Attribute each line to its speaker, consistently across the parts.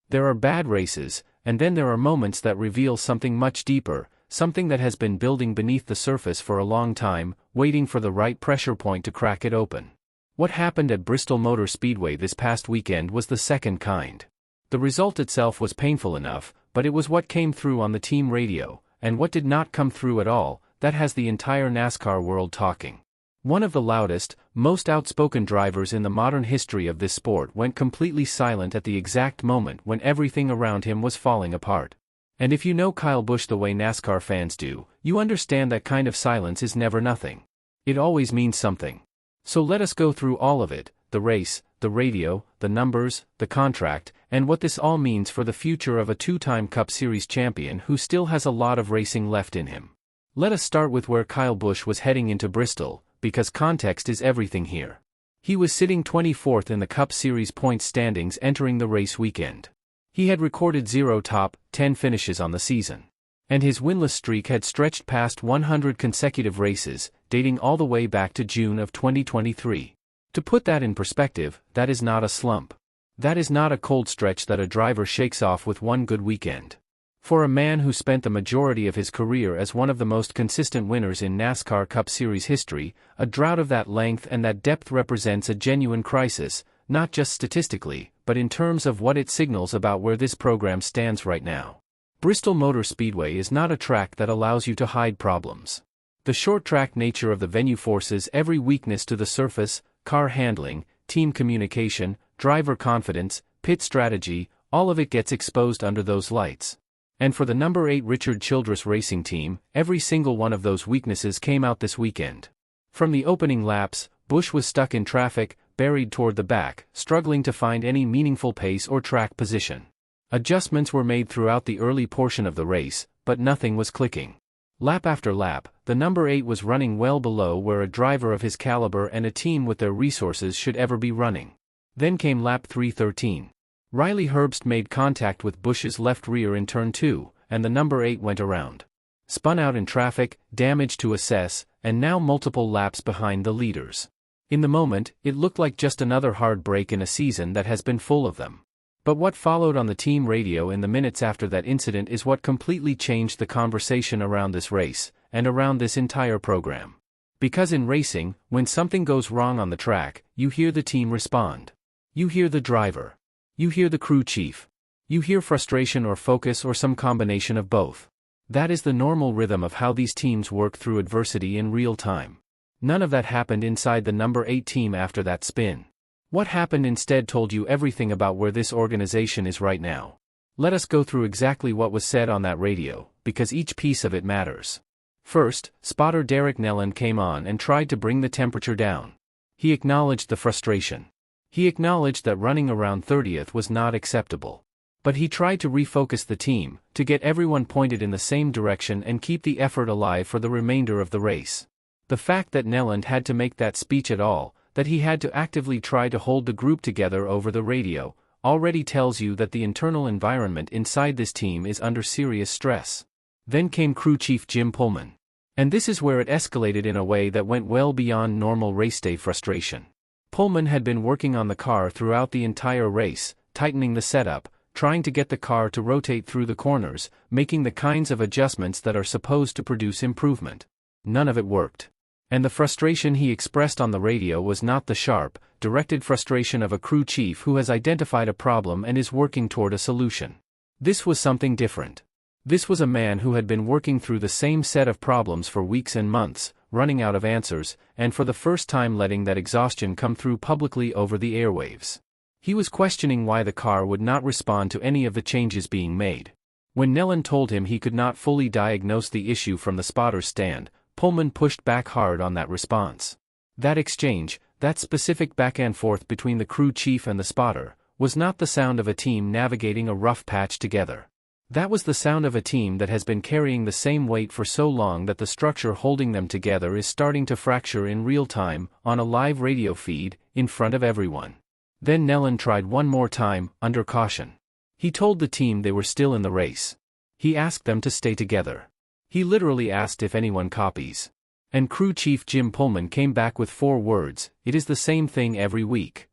Speaker 1: There are bad races, and then there are moments that reveal something much deeper, something that has been building beneath the surface for a long time, waiting for the right pressure point to crack it open. What happened at Bristol Motor Speedway this past weekend was the second kind. The result itself was painful enough, but it was what came through on the team radio, and what did not come through at all, that has the entire NASCAR world talking. One of the loudest, most outspoken drivers in the modern history of this sport went completely silent at the exact moment when everything around him was falling apart. And if you know Kyle Busch the way NASCAR fans do, you understand that kind of silence is never nothing. It always means something. So let us go through all of it, the race, the radio, the numbers, the contract, and what this all means for the future of a two-time Cup Series champion who still has a lot of racing left in him. Let us start with where Kyle Busch was heading into Bristol, because context is everything here. He was sitting 24th in the Cup Series points standings entering the race weekend. He had recorded 0 top 10 finishes on the season. And his winless streak had stretched past 100 consecutive races, dating all the way back to June of 2023. To put that in perspective, that is not a slump. That is not a cold stretch that a driver shakes off with one good weekend. For a man who spent the majority of his career as one of the most consistent winners in NASCAR Cup Series history, a drought of that length and that depth represents a genuine crisis, not just statistically, but in terms of what it signals about where this program stands right now. Bristol Motor Speedway is not a track that allows you to hide problems. The short-track nature of the venue forces every weakness to the surface: car handling, team communication, driver confidence, pit strategy, all of it gets exposed under those lights. And for the number 8 Richard Childress racing team, every single one of those weaknesses came out this weekend. From the opening laps, Busch was stuck in traffic, buried toward the back, struggling to find any meaningful pace or track position. Adjustments were made throughout the early portion of the race, but nothing was clicking. Lap after lap, the number 8 was running well below where a driver of his caliber and a team with their resources should ever be running. Then came lap 313. Riley Herbst made contact with Busch's left rear in turn 2, and the number 8 went around. Spun out in traffic, damage to assess, and now multiple laps behind the leaders. In the moment, it looked like just another hard break in a season that has been full of them. But what followed on the team radio in the minutes after that incident is what completely changed the conversation around this race, and around this entire program. Because in racing, when something goes wrong on the track, you hear the team respond. You hear the driver. You hear the crew chief. You hear frustration or focus or some combination of both. That is the normal rhythm of how these teams work through adversity in real time. None of that happened inside the number 8 team after that spin. What happened instead told you everything about where this organization is right now. Let us go through exactly what was said on that radio, because each piece of it matters. First, spotter Derek Neland came on and tried to bring the temperature down. He acknowledged the frustration. He acknowledged that running around 30th was not acceptable. But he tried to refocus the team, to get everyone pointed in the same direction and keep the effort alive for the remainder of the race. The fact that Neland had to make that speech at all, that he had to actively try to hold the group together over the radio, already tells you that the internal environment inside this team is under serious stress. Then came crew chief Jim Pullman. And this is where it escalated in a way that went well beyond normal race day frustration. Pullman had been working on the car throughout the entire race, tightening the setup, trying to get the car to rotate through the corners, making the kinds of adjustments that are supposed to produce improvement. None of it worked. And the frustration he expressed on the radio was not the sharp, directed frustration of a crew chief who has identified a problem and is working toward a solution. This was something different. This was a man who had been working through the same set of problems for weeks and months, running out of answers, and for the first time letting that exhaustion come through publicly over the airwaves. He was questioning why the car would not respond to any of the changes being made. When Neland told him he could not fully diagnose the issue from the spotter's stand, Pullman pushed back hard on that response. That exchange, that specific back and forth between the crew chief and the spotter, was not the sound of a team navigating a rough patch together. That was the sound of a team that has been carrying the same weight for so long that the structure holding them together is starting to fracture in real time, on a live radio feed, in front of everyone. Then Neland tried one more time, under caution. He told the team they were still in the race. He asked them to stay together. He literally asked if anyone copies. And crew chief Jim Pullman came back with 4 words: "It is the same thing every week."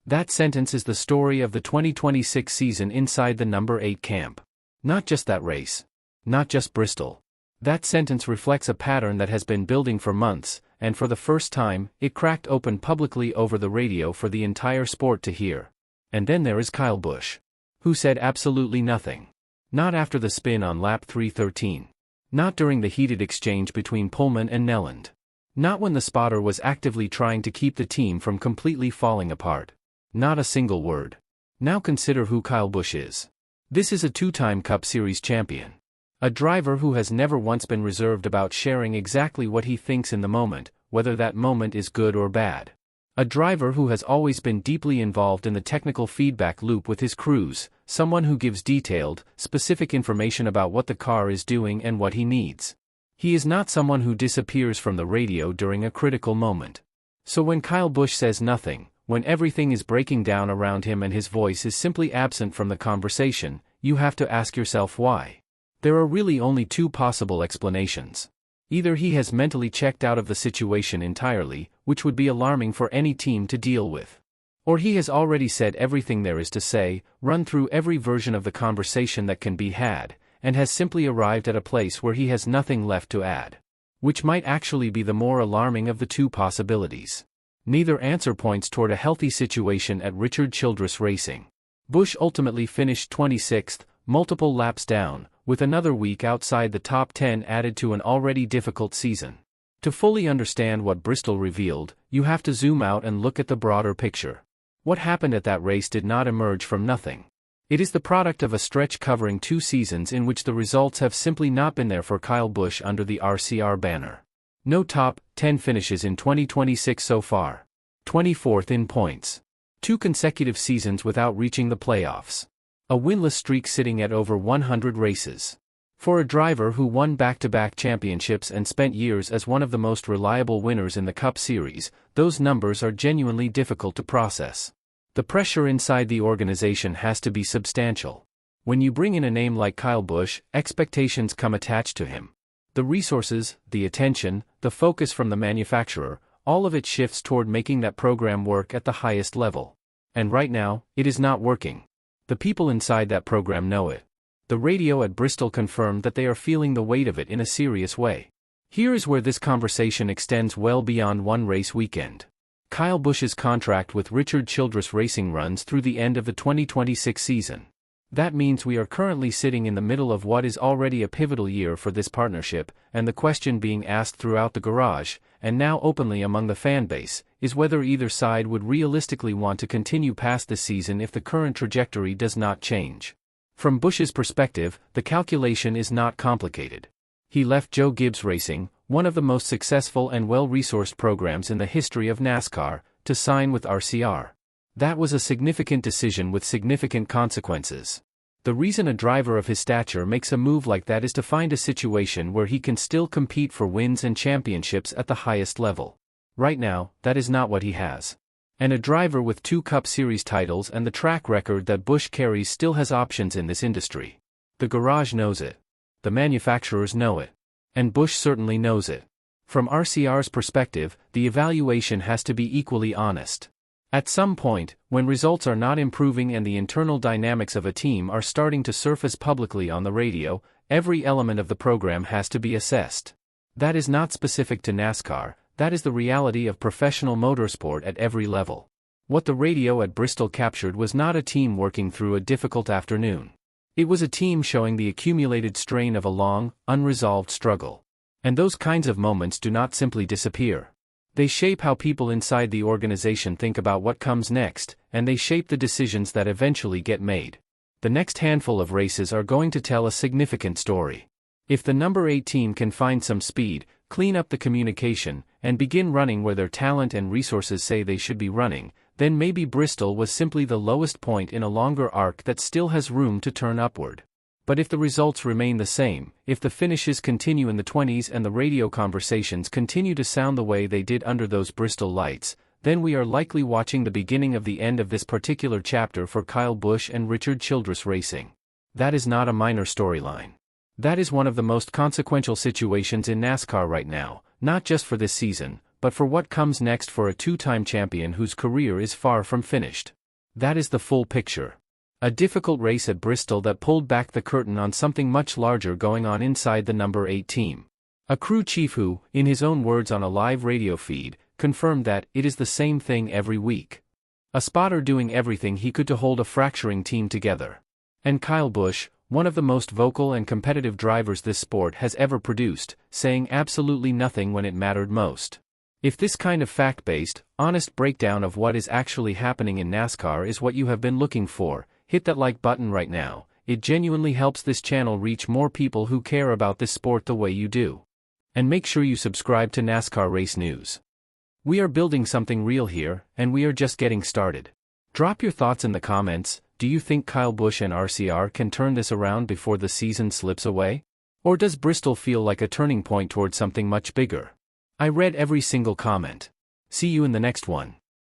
Speaker 1: That sentence is the story of the 2026 season inside the number 8 camp. Not just that race. Not just Bristol. That sentence reflects a pattern that has been building for months, and for the first time, it cracked open publicly over the radio for the entire sport to hear. And then there is Kyle Busch, who said absolutely nothing. Not after the spin on lap 313. Not during the heated exchange between Pullman and Neland. Not when the spotter was actively trying to keep the team from completely falling apart. Not a single word. Now consider who Kyle Busch is. This is a two-time Cup Series champion. A driver who has never once been reserved about sharing exactly what he thinks in the moment, whether that moment is good or bad. A driver who has always been deeply involved in the technical feedback loop with his crews, someone who gives detailed, specific information about what the car is doing and what he needs. He is not someone who disappears from the radio during a critical moment. So when Kyle Busch says nothing, when everything is breaking down around him and his voice is simply absent from the conversation, you have to ask yourself why. There are really only two possible explanations. Either he has mentally checked out of the situation entirely, which would be alarming for any team to deal with. Or he has already said everything there is to say, run through every version of the conversation that can be had, and has simply arrived at a place where he has nothing left to add. Which might actually be the more alarming of the two possibilities. Neither answer points toward a healthy situation at Childress Racing. Busch ultimately finished 26th, multiple laps down, with another week outside the top 10 added to an already difficult season. To fully understand what Bristol revealed, you have to zoom out and look at the broader picture. What happened at that race did not emerge from nothing. It is the product of a stretch covering 2 seasons in which the results have simply not been there for Kyle Busch under the RCR banner. No top 10 finishes in 2026 so far. 24th in points. 2 consecutive seasons without reaching the playoffs. A winless streak sitting at over 100 races. For a driver who won back-to-back championships and spent years as one of the most reliable winners in the Cup Series, those numbers are genuinely difficult to process. The pressure inside the organization has to be substantial. When you bring in a name like Kyle Busch, expectations come attached to him. The resources, the attention, the focus from the manufacturer, all of it shifts toward making that program work at the highest level. And right now, it is not working. The people inside that program know it. The radio at Bristol confirmed that they are feeling the weight of it in a serious way. Here is where this conversation extends well beyond one race weekend. Kyle Busch's contract with Childress Racing runs through the end of the 2026 season. That means we are currently sitting in the middle of what is already a pivotal year for this partnership, and the question being asked throughout the garage, and now openly among the fan base, is whether either side would realistically want to continue past this season if the current trajectory does not change. From Busch's perspective, the calculation is not complicated. He left Joe Gibbs Racing, one of the most successful and well-resourced programs in the history of NASCAR, to sign with RCR. That was a significant decision with significant consequences. The reason a driver of his stature makes a move like that is to find a situation where he can still compete for wins and championships at the highest level. Right now, that is not what he has. And a driver with 2 Cup Series titles and the track record that Busch carries still has options in this industry. The garage knows it. The manufacturers know it. And Busch certainly knows it. From RCR's perspective, the evaluation has to be equally honest. At some point, when results are not improving and the internal dynamics of a team are starting to surface publicly on the radio, every element of the program has to be assessed. That is not specific to NASCAR, that is the reality of professional motorsport at every level. What the radio at Bristol captured was not a team working through a difficult afternoon. It was a team showing the accumulated strain of a long, unresolved struggle. And those kinds of moments do not simply disappear. They shape how people inside the organization think about what comes next, and they shape the decisions that eventually get made. The next handful of races are going to tell a significant story. If the number 8 team can find some speed, clean up the communication, and begin running where their talent and resources say they should be running, then maybe Bristol was simply the lowest point in a longer arc that still has room to turn upward. But if the results remain the same, if the finishes continue in the 20s and the radio conversations continue to sound the way they did under those Bristol lights, then we are likely watching the beginning of the end of this particular chapter for Kyle Busch and Childress Racing. That is not a minor storyline. That is one of the most consequential situations in NASCAR right now, not just for this season, but for what comes next for a two-time champion whose career is far from finished. That is the full picture. A difficult race at Bristol that pulled back the curtain on something much larger going on inside the number 8 team. A crew chief who, in his own words on a live radio feed, confirmed that it is the same thing every week. A spotter doing everything he could to hold a fracturing team together. And Kyle Busch, one of the most vocal and competitive drivers this sport has ever produced, saying absolutely nothing when it mattered most. If this kind of fact-based, honest breakdown of what is actually happening in NASCAR is what you have been looking for, hit that like button right now. It genuinely helps this channel reach more people who care about this sport the way you do. And make sure you subscribe to NASCAR Race News. We are building something real here, and we are just getting started. Drop your thoughts in the comments. Do you think Kyle Busch and RCR can turn this around before the season slips away? Or does Bristol feel like a turning point toward something much bigger? I read every single comment. See you in the next one.